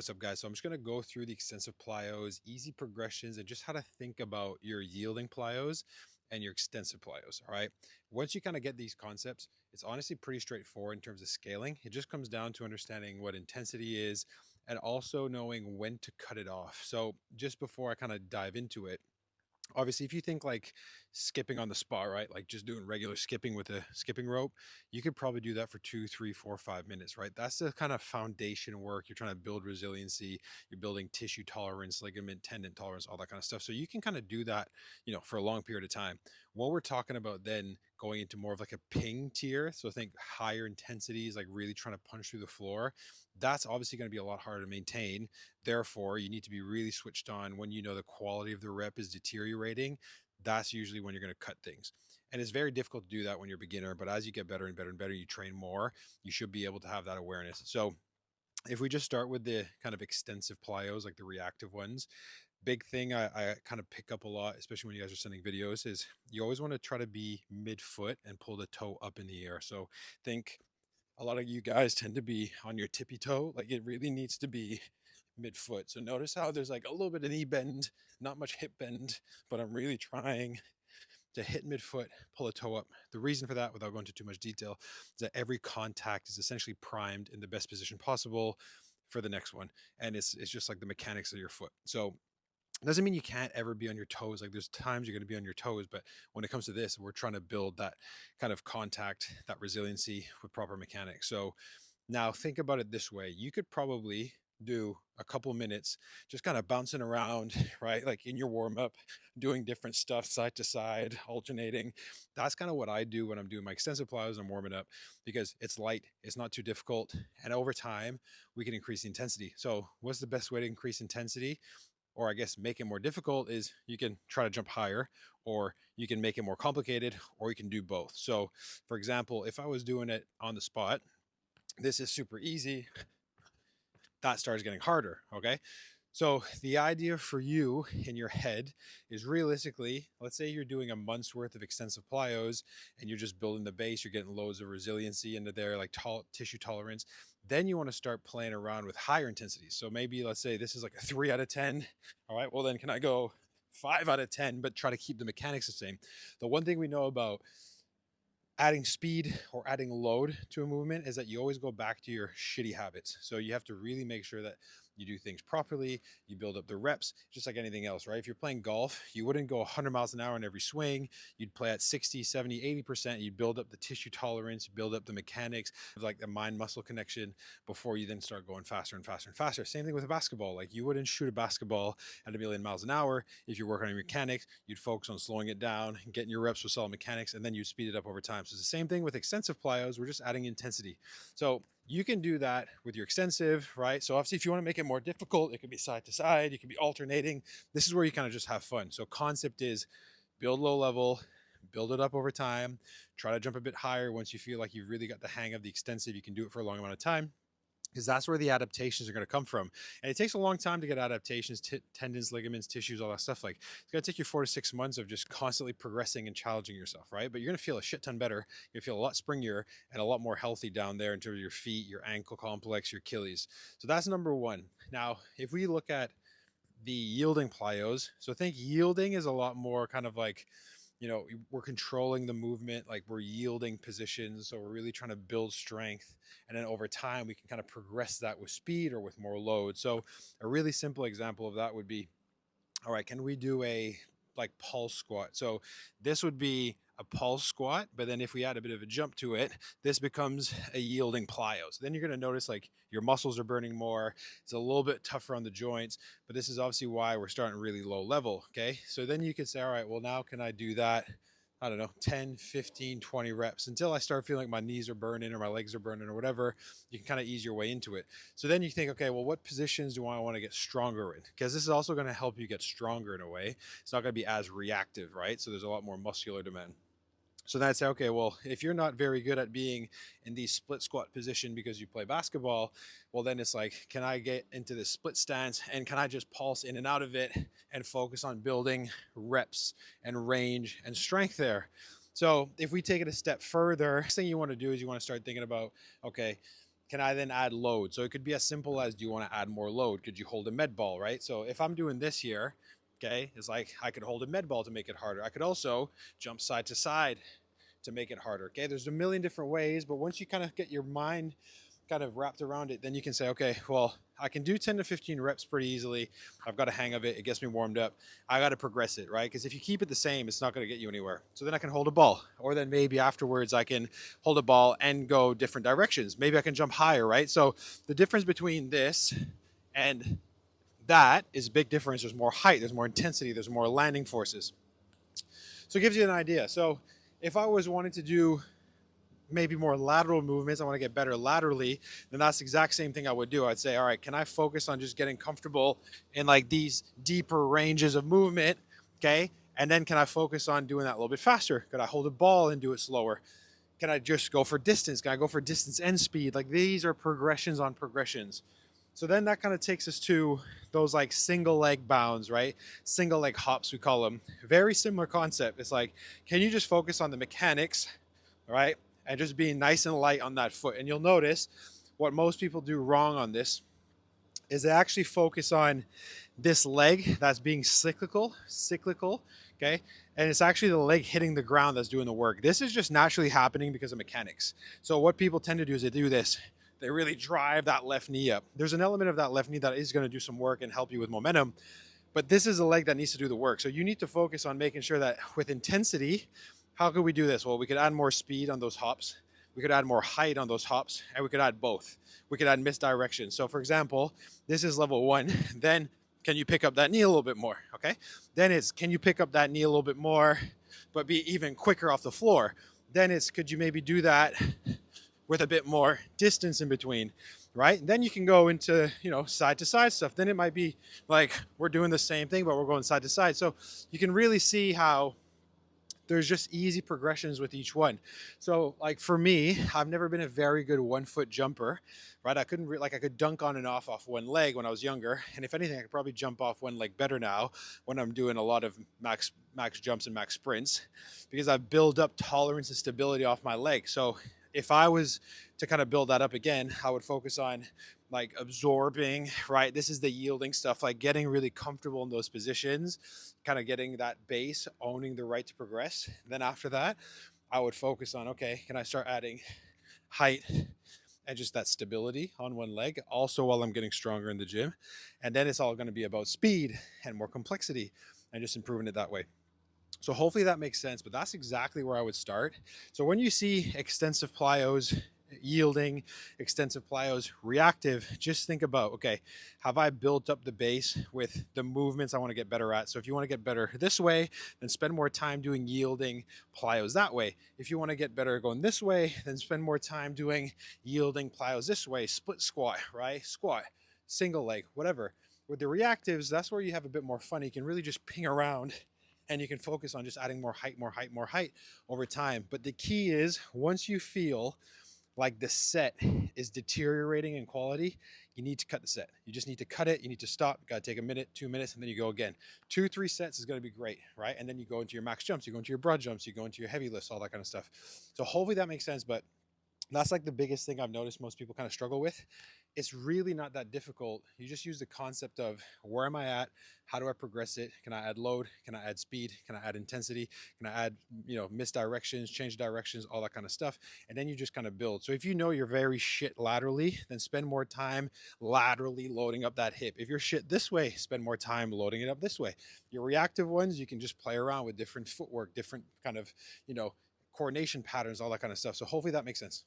What's up, guys? So I'm just going to go through the extensive plyos, easy progressions, and just how to think about your yielding plyos and your extensive plyos. All right. Once you kind of get these concepts, it's honestly pretty straightforward in terms of scaling. It just comes down to understanding what intensity is and also knowing when to cut it off. So just before I kind of dive into it, obviously if you think like skipping on the spot, right, like just doing regular skipping with a skipping rope, you could probably do that for 2 3 4 5 minutes, right? That's the kind of foundation work. You're trying to build resiliency, you're building tissue tolerance, ligament tendon tolerance, all that kind of stuff, so you can kind of do that, for a long period of time. What we're talking about then, going into more of like a ping tier, so think higher intensities, like really trying to punch through the floor, that's obviously going to be a lot harder to maintain. Therefore, you need to be really switched on when you know the quality of the rep is deteriorating. That's usually when you're going to cut things. And it's very difficult to do that when you're a beginner, but as you get better and better and better, you train more, you should be able to have that awareness. So if we just start with the kind of extensive plyos, like the reactive ones, big thing I kind of pick up a lot, especially when you guys are sending videos, is you always want to try to be mid-foot and pull the toe up in the air. So think a lot of you guys tend to be on your tippy toe. Like it really needs to be mid-foot. So notice how there's like a little bit of knee bend, not much hip bend, but I'm really trying to hit midfoot, pull a toe up. The reason for that, without going into too much detail, is that every contact is essentially primed in the best position possible for the next one. And it's just like the mechanics of your foot. So it doesn't mean you can't ever be on your toes. Like there's times you're going to be on your toes, but when it comes to this, we're trying to build that kind of contact, that resiliency with proper mechanics. So now think about it this way. You could probably do a couple minutes just kind of bouncing around, right? Like in your warm up, doing different stuff side to side, alternating. That's kind of what I do when I'm doing my extensive plyos. I'm warming up because it's light, it's not too difficult. And over time, we can increase the intensity. So what's the best way to increase intensity? Or I guess make it more difficult is you can try to jump higher, or you can make it more complicated, or you can do both. So for example, if I was doing it on the spot, this is super easy. That starts getting harder. Okay. So the idea for you in your head is, realistically, let's say you're doing a month's worth of extensive plyos and you're just building the base, you're getting loads of resiliency into there, like tissue tolerance. Then you want to start playing around with higher intensities. So maybe let's say this is like a 3 out of 10. All right. Well, then can I go 5 out of 10, but try to keep the mechanics the same? The one thing we know about adding speed or adding load to a movement is that you always go back to your shitty habits. So you have to really make sure that you do things properly, you build up the reps, just like anything else, right? If you're playing golf, you wouldn't go 100 miles an hour on every swing. You'd play at 60, 70, 80%. You'd build up the tissue tolerance, build up the mechanics, like the mind muscle connection, before you then start going faster and faster and faster. Same thing with a basketball. Like you wouldn't shoot a basketball at a million miles an hour. If you're working on your mechanics, you'd focus on slowing it down and getting your reps with solid mechanics, and then you speed it up over time. So it's the same thing with extensive plyos. We're just adding intensity. So you can do that with your extensive, right? So obviously if you want to make it more difficult, it could be side to side, you can be alternating. This is where you kind of just have fun. So concept is build low level, build it up over time, try to jump a bit higher. Once you feel like you've really got the hang of the extensive, you can do it for a long amount of time, because that's where the adaptations are going to come from. And it takes a long time to get adaptations, tendons, ligaments, tissues, all that stuff. Like it's going to take you 4 to 6 months of just constantly progressing and challenging yourself, right? But you're going to feel a shit ton better. You're going to feel a lot springier and a lot more healthy down there in terms of your feet, your ankle complex, your Achilles. So that's number one. Now, if we look at the yielding plyos, so think yielding is a lot more kind of like, we're controlling the movement, like we're yielding positions. So we're really trying to build strength. And then over time, we can kind of progress that with speed or with more load. So a really simple example of that would be, all right, can we do a like pulse squat? So this would be a pulse squat, but then if we add a bit of a jump to it, this becomes a yielding plyo. So then you're going to notice like your muscles are burning more. It's a little bit tougher on the joints, but this is obviously why we're starting really low level. Okay. So then you could say, all right, well, now can I do that? I don't know, 10, 15, 20 reps until I start feeling like my knees are burning or my legs are burning or whatever. You can kind of ease your way into it. So then you think, okay, well, what positions do I want to get stronger in? Because this is also going to help you get stronger in a way. It's not going to be as reactive, right? So there's a lot more muscular demand. So then I'd say, okay, well, if you're not very good at being in the split squat position because you play basketball, well, then it's like, can I get into this split stance and can I just pulse in and out of it and focus on building reps and range and strength there? So if we take it a step further, next thing you want to do is you want to start thinking about, okay, can I then add load? So it could be as simple as, do you want to add more load? Could you hold a med ball, right? So if I'm doing this here, okay, it's like I could hold a med ball to make it harder. I could also jump side to side to make it harder. Okay, there's a million different ways, but once you kind of get your mind kind of wrapped around it, then you can say, okay, well, I can do 10 to 15 reps pretty easily. I've got a hang of it. It gets me warmed up. I got to progress it, right? Because if you keep it the same, it's not going to get you anywhere. So then I can hold a ball, or then maybe afterwards I can hold a ball and go different directions. Maybe I can jump higher, right? So the difference between this and that is a big difference. There's more height, there's more intensity, there's more landing forces. So it gives you an idea. So if I was wanting to do maybe more lateral movements, I want to get better laterally, then that's the exact same thing I would do. I'd say, all right, can I focus on just getting comfortable in like these deeper ranges of movement? Okay. And then can I focus on doing that a little bit faster? Could I hold a ball and do it slower? Can I just go for distance? Can I go for distance and speed? Like these are progressions on progressions. So then that kind of takes us to those like single leg bounds, right? Single leg hops, we call them. Very similar concept. It's like, can you just focus on the mechanics, right? And just being nice and light on that foot. And you'll notice what most people do wrong on this is they actually focus on this leg that's being cyclical, okay? And it's actually the leg hitting the ground that's doing the work. This is just naturally happening because of mechanics. So what people tend to do is they do this. They really drive that left knee up. There's an element of that left knee that is going to do some work and help you with momentum, but this is a leg that needs to do the work. So you need to focus on making sure that with intensity, how could we do this? Well, we could add more speed on those hops. We could add more height on those hops, and we could add both. We could add misdirection. So for example, this is level 1. Then can you pick up that knee a little bit more? Okay. Then it's, can you pick up that knee a little bit more, but be even quicker off the floor? Then it's, could you maybe do that with a bit more distance in between, right? And then you can go into, side to side stuff. Then it might be like we're doing the same thing, but we're going side to side. So you can really see how there's just easy progressions with each one. So like for me, I've never been a very good 1-foot jumper, right? I couldn't I could dunk on and off one leg when I was younger. And if anything, I could probably jump off one leg better now when I'm doing a lot of max jumps and max sprints, because I've built up tolerance and stability off my leg. So if I was to kind of build that up again, I would focus on like absorbing, right? This is the yielding stuff, like getting really comfortable in those positions, kind of getting that base, owning the right to progress. And then after that, I would focus on, okay, can I start adding height and just that stability on one leg, also while I'm getting stronger in the gym. And then it's all going to be about speed and more complexity and just improving it that way. So hopefully that makes sense, but that's exactly where I would start. So when you see extensive plyos, yielding, extensive plyos, reactive, just think about, okay, have I built up the base with the movements I want to get better at? So if you want to get better this way, then spend more time doing yielding plyos that way. If you want to get better going this way, then spend more time doing yielding plyos this way, split squat, right? Squat, single leg, whatever. With the reactives, that's where you have a bit more fun. You can really just ping around and you can focus on just adding more height, more height, more height over time. But the key is, once you feel like the set is deteriorating in quality, you need to cut the set. You just need to cut it. You need to stop. You got to take a minute, 2 minutes, and then you go again. 2-3 sets is going to be great, right? And then you go into your max jumps, you go into your broad jumps, you go into your heavy lifts, all that kind of stuff. So hopefully that makes sense. But that's like the biggest thing I've noticed most people kind of struggle with. It's really not that difficult. You just use the concept of, where am I at? How do I progress it? Can I add load? Can I add speed? Can I add intensity? Can I add, misdirections, change directions, all that kind of stuff? And then you just kind of build. So if you know you're very shit laterally, then spend more time laterally loading up that hip. If you're shit this way, spend more time loading it up this way. Your reactive ones, you can just play around with different footwork, different kind of, coordination patterns, all that kind of stuff. So hopefully that makes sense.